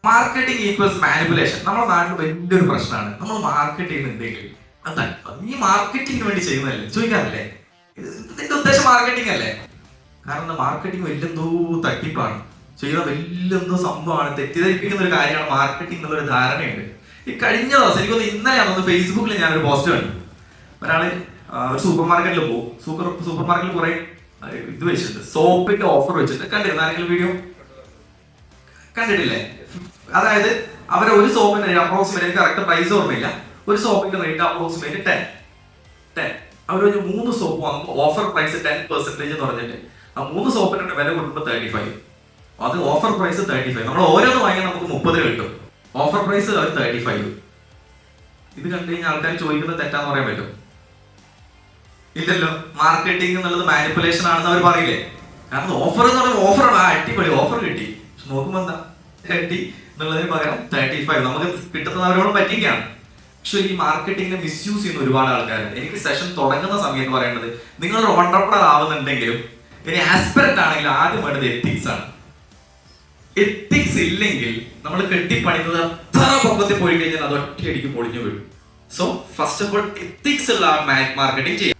Marketing equals manipulation നമ്മുടെ നാട്ടിൽ വലിയൊരു പ്രശ്നമാണ്. നമ്മൾ മാർക്കറ്റ് ചെയ്യുന്നുണ്ടെങ്കിൽ ഈ മാർക്കറ്റിംഗിന് വേണ്ടി ചെയ്യുന്നതല്ലേ ചോദിക്കാറില്ലേ? ഇതിന്റെ ഉദ്ദേശം മാർക്കറ്റിംഗ് അല്ലേ? കാരണം മാർക്കറ്റിംഗ് വലിയെന്തോ തട്ടിപ്പാണ്, ചെയ്യുന്ന വലിയെന്തോ സംഭവമാണ്, തെറ്റിദ്ധരിപ്പിക്കുന്ന ഒരു കാര്യമാണ് മാർക്കറ്റിംഗ് എന്നുള്ളൊരു ധാരണയുണ്ട്. ഈ കഴിഞ്ഞ ദിവസം എനിക്കൊന്ന് ഇന്നലെയാണെന്ന് ഫേസ്ബുക്കിൽ ഞാനൊരു പോസ്റ്റ് കണ്ടു. ഒരാള് ഒരു സൂപ്പർ മാർക്കറ്റിൽ പോകും. സൂപ്പർ മാർക്കറ്റിൽ കുറെ ഇത് വെച്ചിട്ടുണ്ട്, സോപ്പിന്റെ ഓഫർ വെച്ചിട്ട്. കണ്ടിരുന്ന ആരെങ്കിലും വീഡിയോ കണ്ടിട്ടില്ലേ? അതായത് അവരെ ഒരു സോപ്പിന്റെ അപ്രോക്സിമേറ്റ് കറക്റ്റ് പ്രൈസ് ഓർമ്മയില്ല, ഒരു സോപ്പിന്റെ റേറ്റ് അപ്രോക്സിമേറ്റ് 10. അവരൊരു 3 സോപ്പ് വാങ്ങുമ്പോൾ ഓഫർ പ്രൈസ് 10% എന്ന് പറഞ്ഞിട്ട് ആ 3 സോപ്പിന്റെ വില കൊടുക്കുമ്പോൾ 35. അത് ഓഫർ പ്രൈസ് 35. നമ്മൾ ഓരോന്ന് വാങ്ങിയാൽ നമുക്ക് 30 കിട്ടും, ഓഫർ പ്രൈസ് 35. ഇത് കണ്ടു കഴിഞ്ഞാൽ ആൾക്കാർ ചോദിക്കുന്നത് തെറ്റാന്ന് പറയാൻ പറ്റും? ഇല്ലല്ലോ. മാർക്കറ്റിംഗ് എന്നുള്ളത് മാനിപ്പുലേഷൻ ആണെന്ന് അവർ പറയില്ലേ? കാരണം ഓഫർ എന്ന് പറയുമ്പോൾ ഓഫറാണ്, അടിപൊളി ഓഫർ കിട്ടി. പക്ഷെ നോക്കുമ്പോ എന്താ 30 എന്നുള്ളതിന് പകരം 35. നമുക്ക് കിട്ടുന്നവരോട് പറ്റിക്കുകയാണ്. പക്ഷെ ഈ മാർക്കറ്റിംഗിനെ മിസ്യൂസ് ചെയ്യുന്ന ഒരുപാട് ആൾക്കാരുണ്ട്. എനിക്ക് സെഷൻ തുടങ്ങുന്ന സമയത്ത് പറയേണ്ടത്, നിങ്ങൾ ഓണ്ടർപ്രണർ ആവുന്നുണ്ടെങ്കിലും ഇനി ആസ്പിറന്റ് ആണെങ്കിലും ആദ്യം വേണ്ടത് എത്തിക്സ് ആണ്. എത്തിക്സ് ഇല്ലെങ്കിൽ നമ്മൾ കെട്ടിപ്പണിക്കുന്നത് അത്ര പൊക്കത്തിൽ പോയി കഴിഞ്ഞാൽ അത് ഒറ്റയടിക്ക് പൊളിഞ്ഞു വീഴും. So first of all ethics ഉള്ള മാർക്കറ്റിംഗ് ചെയ്യും.